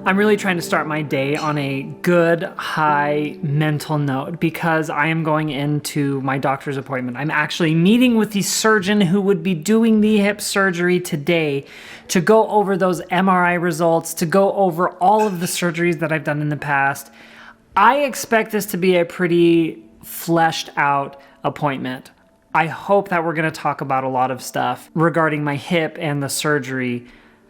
I'm really trying to start my day on a good, high mental note because I am going into my doctor's appointment. I'm actually meeting with the surgeon who would be doing the hip surgery today to go over those MRI results, to go over all of the surgeries that I've done in the past. I expect this to be a pretty fleshed out appointment. I hope that we're going to talk about a lot of stuff regarding my hip and the surgery.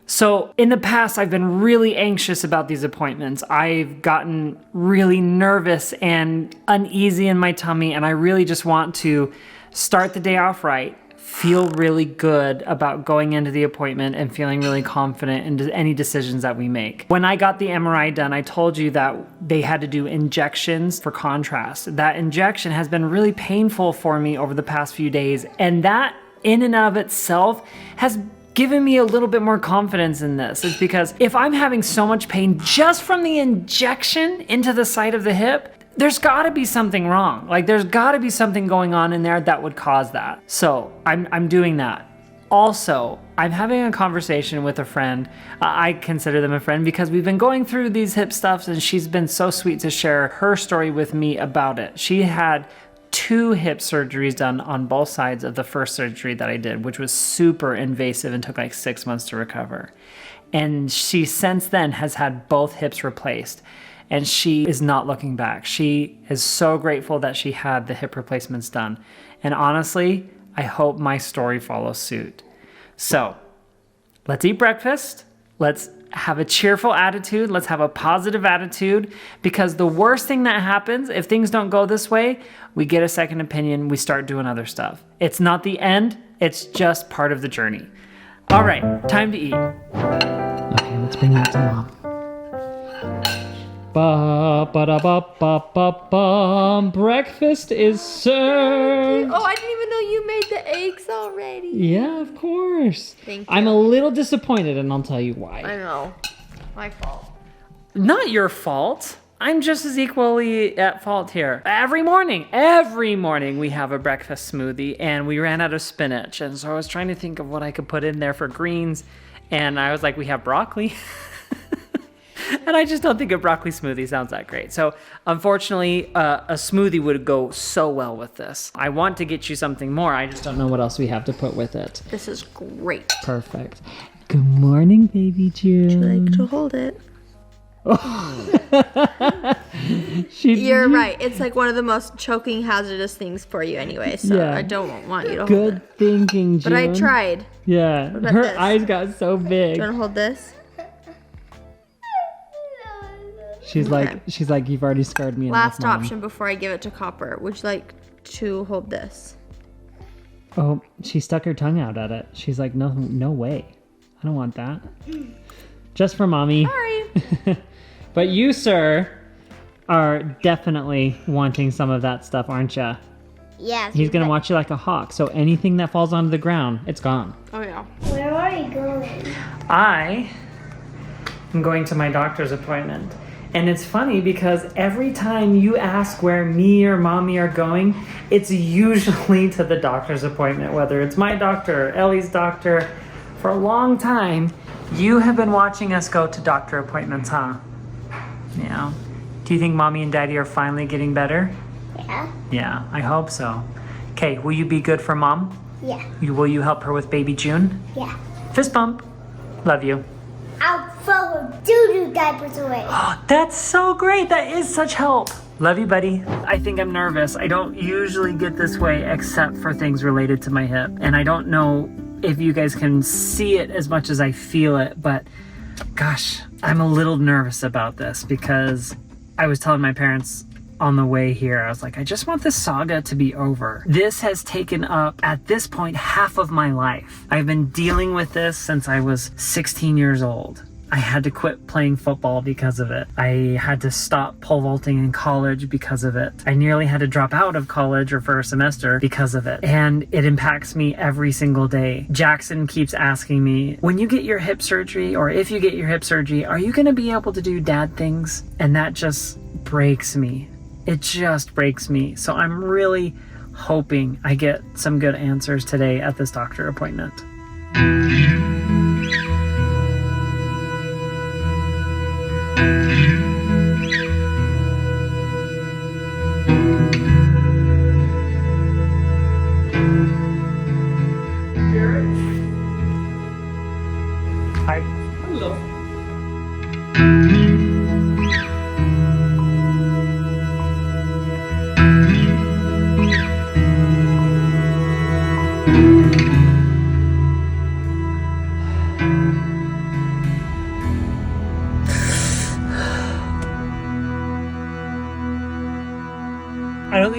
So in the past, I've been really anxious about these appointments. I've gotten really nervous and uneasy in my tummy, and I really just want to start the day off right, feel really good about going into the appointment and feeling really confident in any decisions that we make. When I got the MRI done, I told you that they had to do injections for contrast. That injection has been really painful for me over the past few days, and that in and of itself has given me a little bit more confidence in this. It's because if I'm having so much pain just from the injection into the side of the hip, there's gotta be something wrong. Like there's gotta be something going on in there that would cause that. So I'm doing that. Also, I'm having a conversation with a friend. I consider them a friend because we've been going through these hip stuffs and she's been so sweet to share her story with me about it. She had 2 hip surgeries done on both sides of the first surgery that I did, which was super invasive and took like 6 months to recover. And she since then has had both hips replaced and she is not looking back. She is so grateful that she had the hip replacements done. And honestly, I hope my story follows suit. So let's eat breakfast. Let's have a cheerful attitude. Let's have a positive attitude, because the worst thing that happens if things don't go this way, we get a second opinion, we start doing other stuff. It's not the end, it's just part of the journey. All right, time to eat. Okay, let's bring that to Mom. Ba-ba-da-ba-ba-ba-bum. Breakfast is served. Oh, I didn't even know you made the eggs already. Yeah, of course. Thank you. I'm a little disappointed, and I'll tell you why. I know. My fault. Not your fault. I'm just as equally at fault here. Every morning we have a breakfast smoothie, and we ran out of spinach. And so I was trying to think of what I could put in there for greens. And I was like, we have broccoli. And I just don't think a broccoli smoothie sounds that great. So unfortunately, a smoothie would go so well with this. I want to get you something more. I just don't know what else we have to put with it. This is great. Perfect. Good morning, baby June. Would you like to hold it? Oh. You're right. It's like one of the most choking hazardous things for you anyway. So yeah. I don't want you to hold it. Good thinking, June. But I tried. Yeah. Her eyes got so big. Do you want to hold this? She's like, you've already scarred me enough, Last Mom. option before I give it to Copper. Would you like to hold this? Oh, she stuck her tongue out at it. She's like, no way. I don't want that. Just for Mommy. Sorry. But you, sir, are definitely wanting some of that stuff, aren't you? Yeah. He's going to watch you like a hawk. So anything that falls onto the ground, it's gone. Oh, yeah. Where are you going? I am going to my doctor's appointment. And it's funny because every time you ask where me or Mommy are going, it's usually to the doctor's appointment, whether it's my doctor or Ellie's doctor. For a long time, you have been watching us go to doctor appointments, huh? Yeah. Do you think Mommy and Daddy are finally getting better? Yeah. Yeah, I hope so. Okay, will you be good for Mom? Yeah. Will you help her with baby June? Yeah. Fist bump. Love you. I'll throw doo-doo diapers away. Oh, that's so great. That is such help. Love you, buddy. I think I'm nervous. I don't usually get this way except for things related to my hip. And I don't know if you guys can see it as much as I feel it, but gosh, I'm a little nervous about this because I was telling my parents on the way here, I was like, I just want this saga to be over. This has taken up, at this point, half of my life. I've been dealing with this since I was 16 years old. I had to quit playing football because of it. I had to stop pole vaulting in college because of it. I nearly had to drop out of college or for a semester because of it. And it impacts me every single day. Jackson keeps asking me, when you get your hip surgery, or if you get your hip surgery, are you gonna be able to do dad things? And that just breaks me. It just breaks me. So I'm really hoping I get some good answers today at this doctor appointment.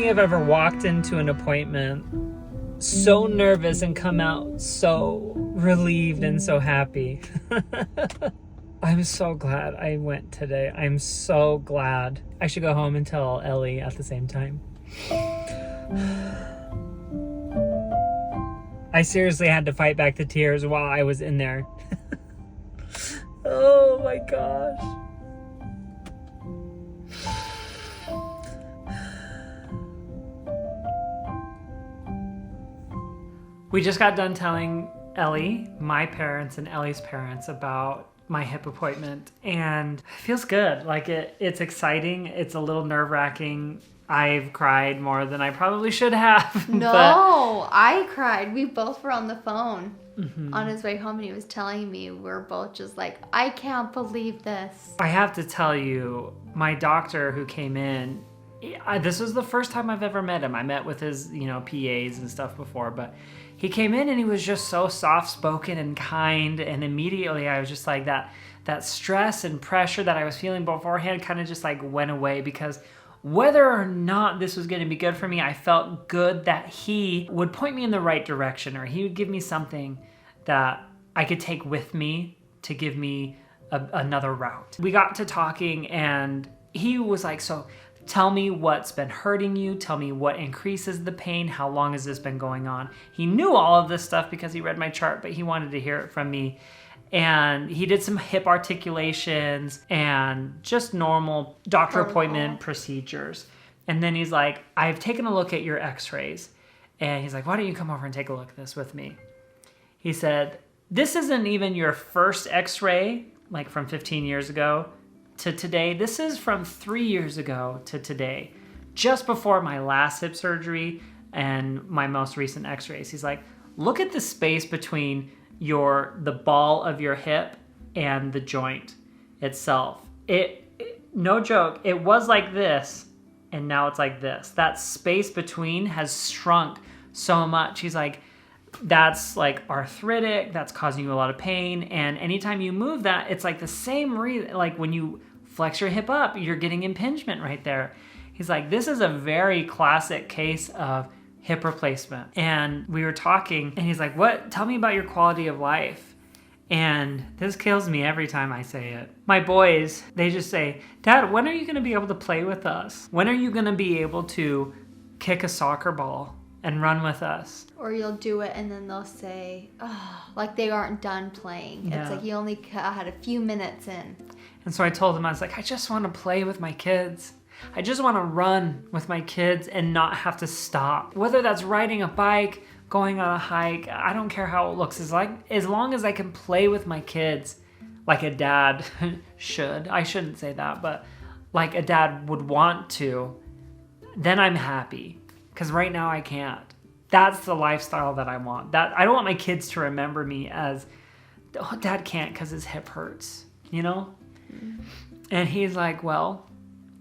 think I've ever walked into an appointment so nervous and come out so relieved and so happy. I'm so glad I went today. I'm so glad. I should go home and tell Ellie at the same time. I seriously had to fight back the tears while I was in there. Oh my gosh. We just got done telling Ellie, my parents, and Ellie's parents about my hip appointment, and it feels good. Like it's exciting. It's a little nerve-wracking. I've cried more than I probably should have. No, I cried. We both were on the phone on his way home, and he was telling me we're both just like, I can't believe this. I have to tell you, my doctor who came in, this was the first time I've ever met him. I met with his, PAs and stuff before, but he came in and he was just so soft-spoken and kind, and immediately I was just like that stress and pressure that I was feeling beforehand kind of just like went away, because whether or not this was going to be good for me, I felt good that he would point me in the right direction, or he would give me something that I could take with me to give me another route. We got to talking and he was like, so tell me what's been hurting you. Tell me what increases the pain. How long has this been going on? He knew all of this stuff because he read my chart, but he wanted to hear it from me. And he did some hip articulations and just normal doctor appointment procedures. And then he's like, I've taken a look at your x-rays. And he's like, why don't you come over and take a look at this with me? He said, this isn't even your first x-ray, like from 15 years ago to today. This is from 3 years ago to today, just before my last hip surgery and my most recent x-rays. He's like, look at the space between the ball of your hip and the joint itself. No joke, it was like this and now it's like this. That space between has shrunk so much. He's like, that's like arthritic, that's causing you a lot of pain, and anytime you move that, it's like the same like when you flex your hip up, you're getting impingement right there. He's like, this is a very classic case of hip replacement. And we were talking and he's like, tell me about your quality of life. And this kills me every time I say it. My boys, they just say, Dad, when are you going to be able to play with us? When are you going to be able to kick a soccer ball and run with us? Or you'll do it and then they'll say, oh, like they aren't done playing. Yeah. It's like you only had a few minutes in. And so I told him, I was like, I just want to play with my kids. I just want to run with my kids and not have to stop. Whether that's riding a bike, going on a hike, I don't care how it looks. As long as I can play with my kids like a dad should. I shouldn't say that, but like a dad would want to, then I'm happy. Because right now I can't. That's the lifestyle that I want. I don't want my kids to remember me as, oh, Dad can't because his hip hurts, And he's like, well,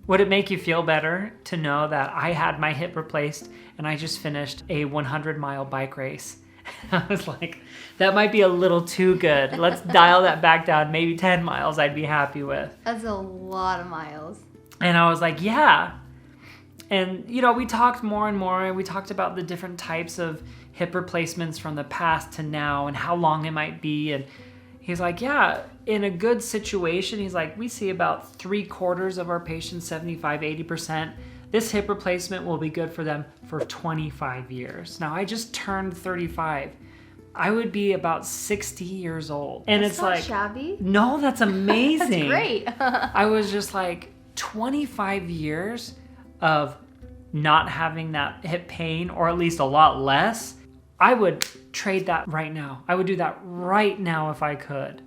would it make you feel better to know that I had my hip replaced and I just finished a 100-mile bike race? I was like, that might be a little too good. Let's dial that back down. Maybe 10 miles I'd be happy with. That's a lot of miles. And I was like, yeah. And, we talked more and more. We talked about the different types of hip replacements from the past to now and how long it might be. And he's like, yeah, in a good situation, he's like, we see about 3/4 of our patients, 75, 80%. This hip replacement will be good for them for 25 years. Now, I just turned 35. I would be about 60 years old. And that's it's not like, shabby. No, that's amazing. That's great. I was just like, 25 years of not having that hip pain, or at least a lot less. I would trade that right now. I would do that right now if I could.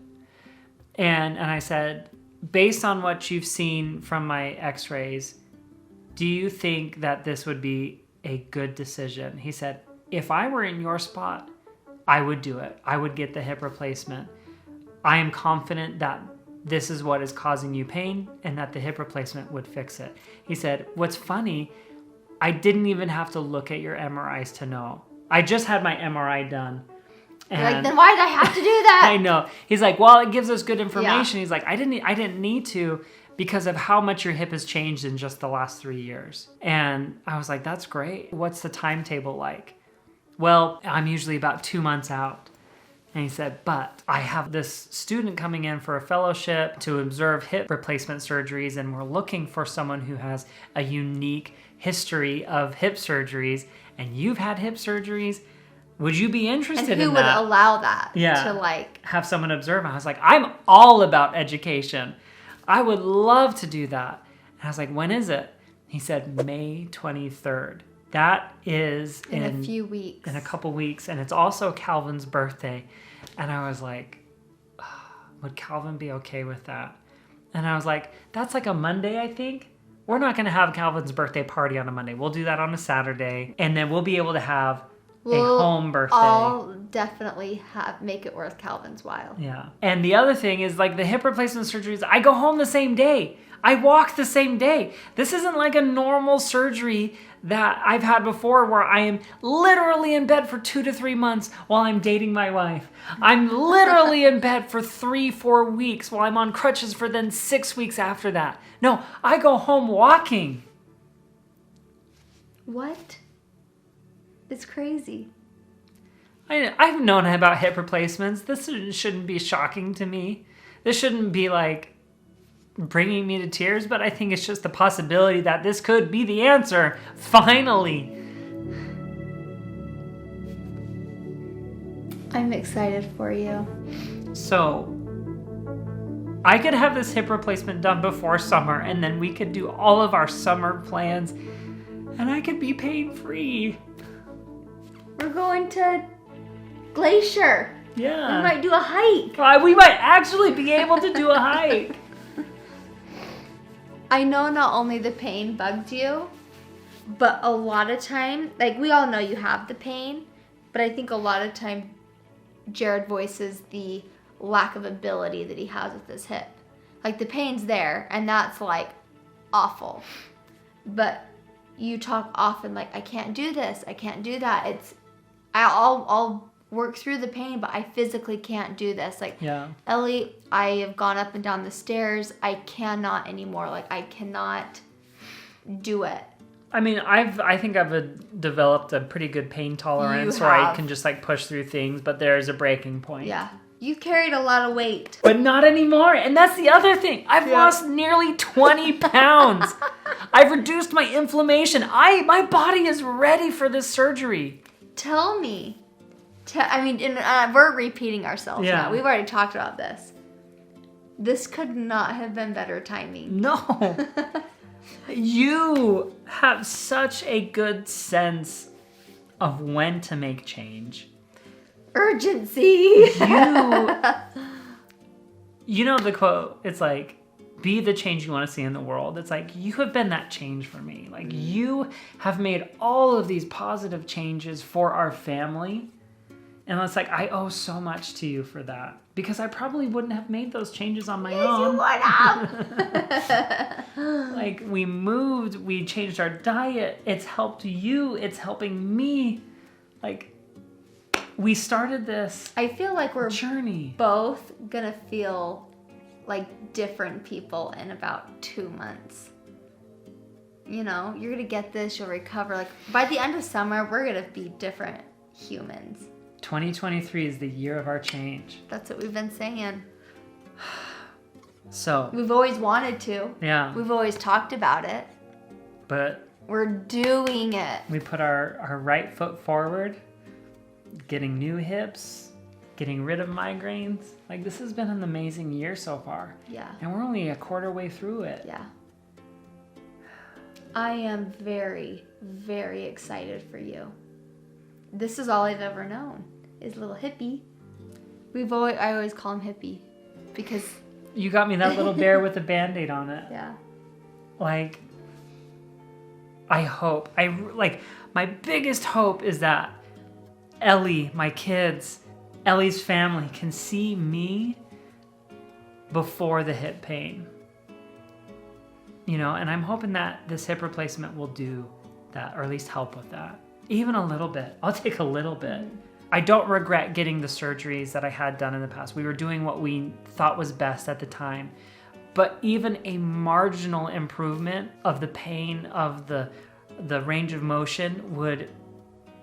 And I said, based on what you've seen from my x-rays, do you think that this would be a good decision? He said, if I were in your spot, I would do it. I would get the hip replacement. I am confident that this is what is causing you pain and that the hip replacement would fix it. He said, what's funny, I didn't even have to look at your MRIs to know. I just had my MRI done. You're like, then why did I have to do that? I know. He's like, well, it gives us good information. Yeah. He's like, I didn't need to, because of how much your hip has changed in just the last 3 years. And I was like, that's great. What's the timetable like? Well, I'm usually about 2 months out. And he said, but I have this student coming in for a fellowship to observe hip replacement surgeries, and we're looking for someone who has a unique history of hip surgeries, and you've had hip surgeries. Would you be interested in that? And who would allow that Yeah. to like... have someone observe? I was like, I'm all about education. I would love to do that. And I was like, when is it? He said, May 23rd. That is In a few weeks. in a couple weeks, and it's also Calvin's birthday. And I was like, would Calvin be okay with that? And I was like, that's like a Monday, I think. We're not going to have Calvin's birthday party on a Monday. We'll do that on a Saturday, and then we'll be able to have a home birthday. I'll definitely make it worth Calvin's while. Yeah. And the other thing is, like, the hip replacement surgeries, I go home the same day. I walk the same day. This isn't like a normal surgery that I've had before where I am literally in bed for 2 to 3 months while I'm dating my wife. I'm literally in bed for 3-4 weeks while I'm on crutches for then 6 weeks after that. No, I go home walking. What? It's crazy. I've known about hip replacements. This shouldn't be shocking to me. This shouldn't be like bringing me to tears, but I think it's just the possibility that this could be the answer. Finally. I'm excited for you. So I could have this hip replacement done before summer, and then we could do all of our summer plans, and I could be pain free. We're going to Glacier. Yeah. We might do a hike. We might actually be able to do a hike. I know not only the pain bugged you, but a lot of time, like we all know you have the pain, but I think a lot of time Jared voices the lack of ability that he has with his hip. Like the pain's there, and that's like awful. But you talk often like, I can't do this, I can't do that. I'll work through the pain, but I physically can't do this. Like, Yeah. Ellie, I have gone up and down the stairs. I cannot anymore. Like, I cannot do it. I mean, I think I've developed a pretty good pain tolerance You where I have. can just like push through things, but there's a breaking point. Yeah. You carried a lot of weight. But not anymore. And that's the other thing. I've lost nearly 20 pounds. I've reduced my inflammation. My body is ready for this surgery. Tell me. We're repeating ourselves Yeah. now. We've already talked about this. This could not have been better timing. No. You have such a good sense of when to make change. Urgency. You know the quote, it's like, be the change you want to see in the world. It's like, you have been that change for me. Like, you have made all of these positive changes for our family. And it's like, I owe so much to you for that. Because I probably wouldn't have made those changes on my own. Like, we moved, we changed our diet. It's helped you. It's helping me. Like, we started this I feel like we're journey. both gonna feel like different people in about 2 months. You know, you're gonna get this, you'll recover. Like, by the end of summer, we're gonna be different humans. 2023 is the year of our change. That's what we've been saying. So, We've always wanted to. yeah, We've always talked about it. but We're doing it. we put our right foot forward, getting new hips, getting rid of migraines. Like, this has been an amazing year so far. Yeah. And we're only a quarter way through it. Yeah. I am very, very excited for you. This is all I've ever known, is little hippie. I always call him hippie because, You got me that little bear with a Band-Aid on it. yeah. Like, I hope, my biggest hope is that Ellie, my kids, Ellie's family can see me before the hip pain. You know, and I'm hoping that this hip replacement will do that, or at least help with that. Even a little bit. I'll take a little bit. I don't regret getting the surgeries that I had done in the past. We were doing what we thought was best at the time. but even a marginal improvement of the pain of the range of motion would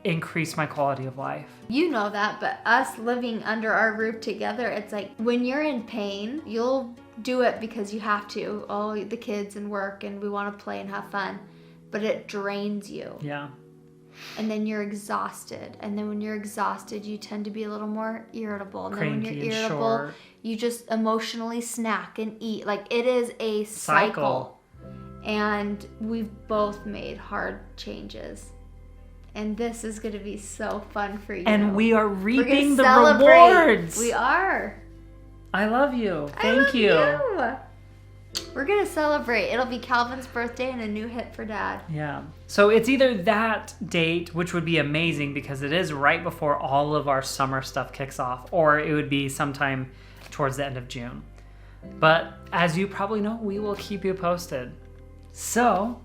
increase my quality of life. You know that, but us living under our roof together, it's like when you're in pain, you'll do it because you have to. Oh, the kids and work and we want to play and have fun, but it drains you. Yeah. And then you're exhausted. And then when you're exhausted, you tend to be a little more irritable. And Cranky then when you're and irritable, short. you just emotionally snack and eat. Like it is a cycle. And we've both made hard changes. And this is going to be so fun for you. And we are reaping the celebrate. rewards. We are. I love you. I Thank love you. We're going to celebrate. It'll be Calvin's birthday and a new hit for Dad. Yeah. So it's either that date, which would be amazing because it is right before all of our summer stuff kicks off, or it would be sometime towards the end of June. But as you probably know, we will keep you posted. So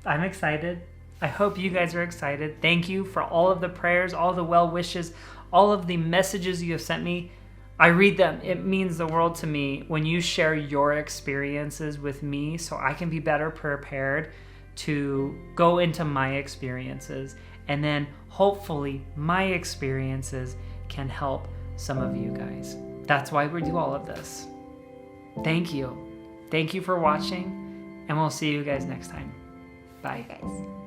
I'm excited. I hope you guys are excited. Thank you for all of the prayers, all the well wishes, all of the messages you have sent me. I read them. It means the world to me when you share your experiences with me so I can be better prepared to go into my experiences. And then hopefully my experiences can help some of you guys. That's why we do all of this. Thank you. Thank you for watching, and we'll see you guys next time. Bye. Bye, guys.